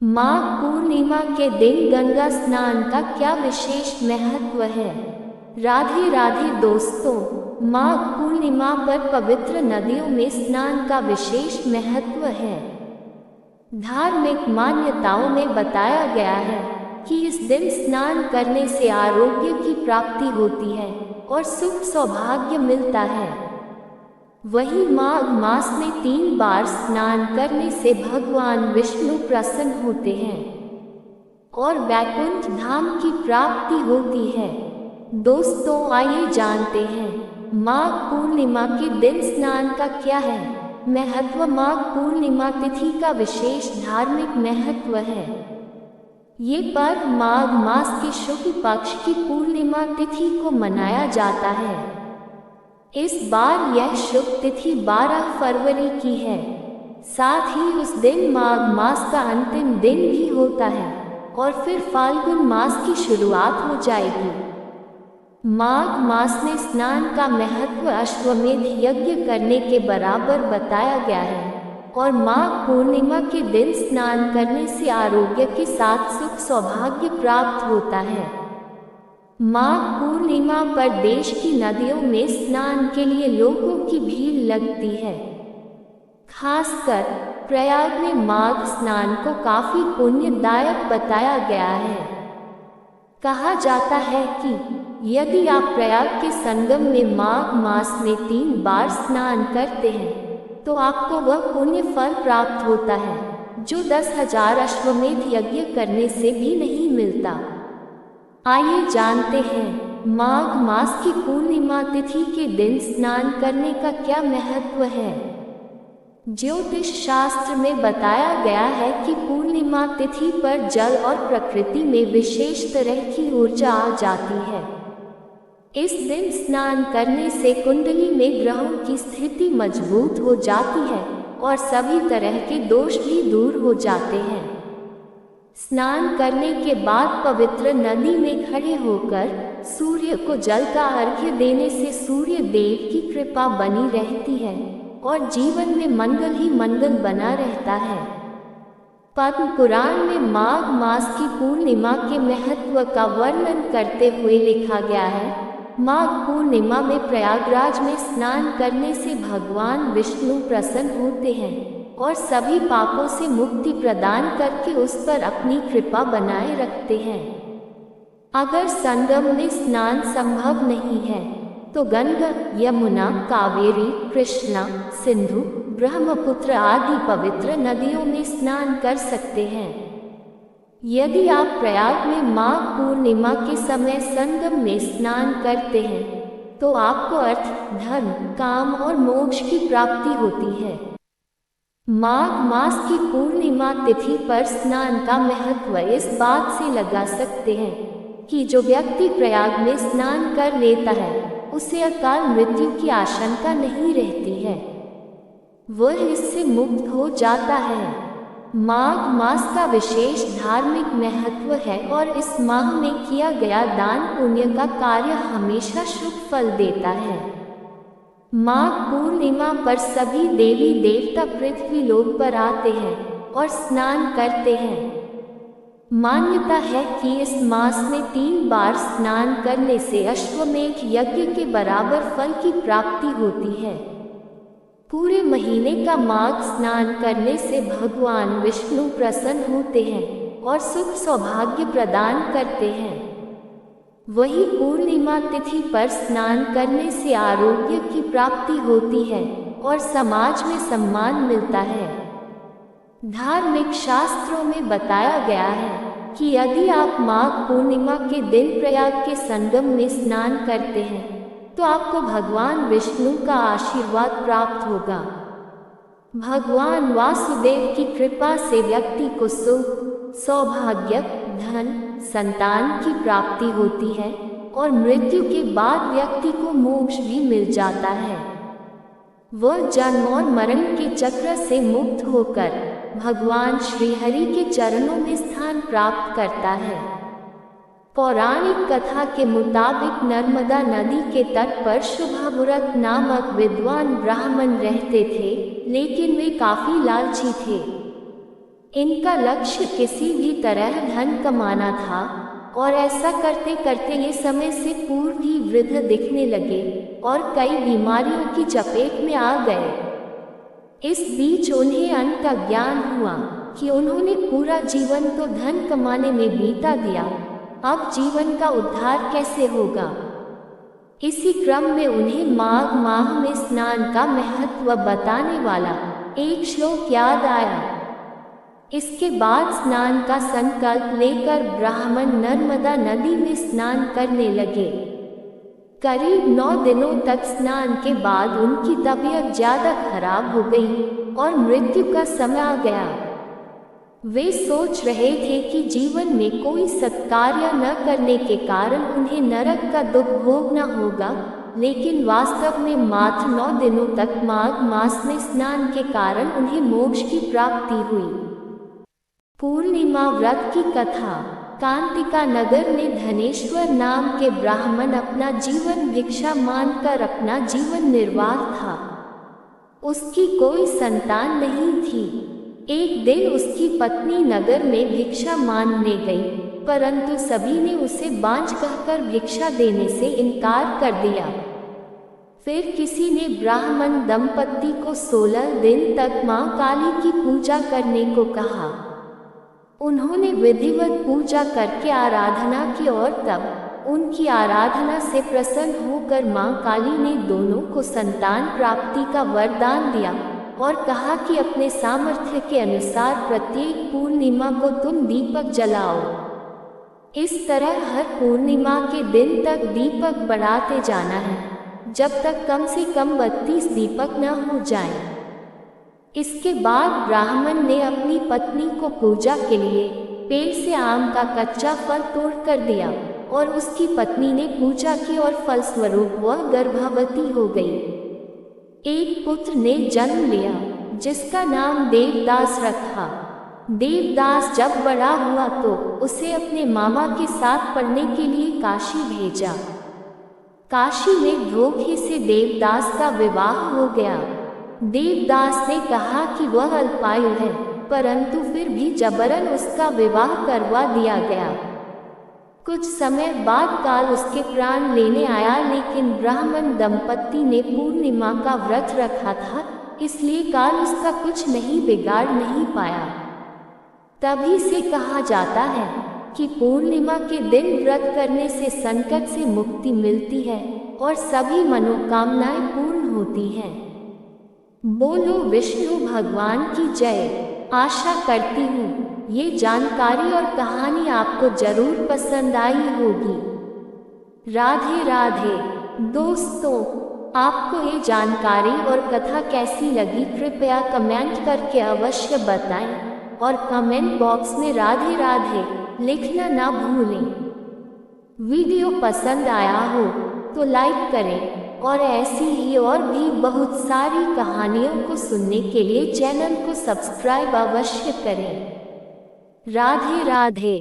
माघ पूर्णिमा के दिन गंगा स्नान का क्या विशेष महत्व है। राधे राधे दोस्तों, माघ पूर्णिमा पर पवित्र नदियों में स्नान का विशेष महत्व है। धार्मिक मान्यताओं में बताया गया है कि इस दिन स्नान करने से आरोग्य की प्राप्ति होती है और सुख सौभाग्य मिलता है। वहीं माघ मास में 3 बार स्नान करने से भगवान विष्णु प्रसन्न होते हैं और वैकुंठ धाम की प्राप्ति होती है। दोस्तों, आइए जानते हैं माघ पूर्णिमा के दिन स्नान का क्या है महत्व। माघ पूर्णिमा तिथि का विशेष धार्मिक महत्व है। ये पर्व माघ मास के शुक्ल पक्ष की पूर्णिमा तिथि को मनाया जाता है। इस बार यह शुभ तिथि 12 फरवरी की है। साथ ही उस दिन माघ मास का अंतिम दिन भी होता है और फिर फाल्गुन मास की शुरुआत हो जाएगी। माघ मास में स्नान का महत्व अश्वमेध यज्ञ करने के बराबर बताया गया है और माघ पूर्णिमा के दिन स्नान करने से आरोग्य के साथ सुख सौभाग्य प्राप्त होता है। माघ पूर्णिमा पर देश की नदियों में स्नान के लिए लोगों की भीड़ लगती है। खासकर प्रयाग में माघ स्नान को काफी पुण्यदायक बताया गया है। कहा जाता है कि यदि आप प्रयाग के संगम में माघ मास में 3 बार स्नान करते हैं तो आपको वह पुण्य फल प्राप्त होता है जो 10,000 अश्वमेध यज्ञ करने से भी नहीं मिलता। आइए जानते हैं माघ मास की पूर्णिमा तिथि के दिन स्नान करने का क्या महत्व है। ज्योतिष शास्त्र में बताया गया है कि पूर्णिमा तिथि पर जल और प्रकृति में विशेष तरह की ऊर्जा आ जाती है। इस दिन स्नान करने से कुंडली में ग्रहों की स्थिति मजबूत हो जाती है और सभी तरह के दोष भी दूर हो जाते हैं। स्नान करने के बाद पवित्र नदी में खड़े होकर सूर्य को जल का अर्घ्य देने से सूर्य देव की कृपा बनी रहती है और जीवन में मंगल ही मंगल बना रहता है। पद्म पुराण में माघ मास की पूर्णिमा के महत्व का वर्णन करते हुए लिखा गया है। माघ पूर्णिमा में प्रयागराज में स्नान करने से भगवान विष्णु प्रसन्न होते हैं और सभी पापों से मुक्ति प्रदान करके उस पर अपनी कृपा बनाए रखते हैं। अगर संगम में स्नान संभव नहीं है तो गंगा, यमुना, कावेरी, कृष्णा, सिंधु, ब्रह्मपुत्र आदि पवित्र नदियों में स्नान कर सकते हैं। यदि आप प्रयाग में माघ पूर्णिमा के समय संगम में स्नान करते हैं तो आपको अर्थ, धर्म, काम और मोक्ष की प्राप्ति होती है। माघ मास की पूर्णिमा तिथि पर स्नान का महत्व इस बात से लगा सकते हैं कि जो व्यक्ति प्रयाग में स्नान कर लेता है उसे अकाल मृत्यु की आशंका नहीं रहती है, वह इससे मुक्त हो जाता है। माघ मास का विशेष धार्मिक महत्व है और इस माह में किया गया दान पुण्य का कार्य हमेशा शुभ फल देता है। माघ पूर्णिमा पर सभी देवी देवता पृथ्वी लोक पर आते हैं और स्नान करते हैं। मान्यता है कि इस मास में 3 बार स्नान करने से अश्वमेध यज्ञ के बराबर फल की प्राप्ति होती है। पूरे महीने का माघ स्नान करने से भगवान विष्णु प्रसन्न होते हैं और सुख सौभाग्य प्रदान करते हैं। वही पूर्णिमा तिथि पर स्नान करने से आरोग्य की प्राप्ति होती है और समाज में सम्मान मिलता है। धार्मिक शास्त्रों में बताया गया है कि यदि आप माघ पूर्णिमा के दिन प्रयाग के संगम में स्नान करते हैं तो आपको भगवान विष्णु का आशीर्वाद प्राप्त होगा। भगवान वासुदेव की कृपा से व्यक्ति को सुख, सौभाग्य, धन, संतान की प्राप्ति होती है और मृत्यु के बाद व्यक्ति को मोक्ष भी मिल जाता है। वह जन्म और मरण के चक्र से मुक्त होकर भगवान श्री हरि के चरणों में स्थान प्राप्त करता है। पौराणिक कथा के मुताबिक नर्मदा नदी के तट पर शुभाव्रत नामक विद्वान ब्राह्मण रहते थे, लेकिन वे काफी लालची थे। इनका लक्ष्य किसी भी तरह धन कमाना था और ऐसा करते करते ये समय से पूर्व ही वृद्ध दिखने लगे और कई बीमारियों की चपेट में आ गए। इस बीच उन्हें अंत का ज्ञान हुआ कि उन्होंने पूरा जीवन तो धन कमाने में बीता दिया, अब जीवन का उद्धार कैसे होगा। इसी क्रम में उन्हें माघ माह में स्नान का महत्व बताने वाला एक श्लोक याद आया। इसके बाद स्नान का संकल्प लेकर ब्राह्मण नर्मदा नदी में स्नान करने लगे। करीब 9 दिनों तक स्नान के बाद उनकी तबीयत ज्यादा खराब हो गई और मृत्यु का समय आ गया। वे सोच रहे थे कि जीवन में कोई सत्कार्य न करने के कारण उन्हें नरक का दुख भोगना होगा, लेकिन वास्तव में मात्र 9 दिनों तक माघ मास में स्नान के कारण उन्हें मोक्ष की प्राप्ति हुई। पूर्णिमा व्रत की कथा। कांतिका नगर में धनेश्वर नाम के ब्राह्मण अपना जीवन भिक्षा मानकर अपना जीवन निर्वाह था। उसकी कोई संतान नहीं थी। एक दिन उसकी पत्नी नगर में भिक्षा मांगने गई, परंतु सभी ने उसे बांझ कहकर भिक्षा देने से इनकार कर दिया। फिर किसी ने ब्राह्मण दंपत्ति को 16 दिन तक मां काली की पूजा करने को कहा। उन्होंने विधिवत पूजा करके आराधना की और तब उनकी आराधना से प्रसन्न होकर मां काली ने दोनों को संतान प्राप्ति का वरदान दिया और कहा कि अपने सामर्थ्य के अनुसार प्रत्येक पूर्णिमा को तुम दीपक जलाओ। इस तरह हर पूर्णिमा के दिन तक दीपक बढ़ाते जाना है, जब तक कम से कम 32 दीपक न हो जाएं। इसके बाद ब्राह्मण ने अपनी पत्नी को पूजा के लिए पेड़ से आम का कच्चा फल तोड़ कर दिया और उसकी पत्नी ने पूजा की और फलस्वरूप वह गर्भवती हो गई। एक पुत्र ने जन्म लिया जिसका नाम देवदास रखा। देवदास जब बड़ा हुआ तो उसे अपने मामा के साथ पढ़ने के लिए काशी भेजा। काशी में धोखे से देवदास का विवाह हो गया। देवदास ने कहा कि वह अल्पायु है, परंतु फिर भी जबरन उसका विवाह करवा दिया गया। कुछ समय बाद काल उसके प्राण लेने आया, लेकिन ब्राह्मण दंपत्ति ने पूर्णिमा का व्रत रखा था, इसलिए काल उसका कुछ नहीं बिगाड़ नहीं पाया। तभी से कहा जाता है कि पूर्णिमा के दिन व्रत करने से संकट से मुक्ति मिलती है और सभी मनोकामनाएं पूर्ण होती हैं। बोलो विष्णु भगवान की जय। आशा करती हूँ ये जानकारी और कहानी आपको जरूर पसंद आई होगी। राधे राधे। दोस्तों, आपको ये जानकारी और कथा कैसी लगी कृपया कमेंट करके अवश्य बताएं और कमेंट बॉक्स में राधे राधे लिखना ना भूलें। वीडियो पसंद आया हो तो लाइक करें और ऐसी ही और भी बहुत सारी कहानियों को सुनने के लिए चैनल को सब्सक्राइब अवश्य करें। राधे राधे।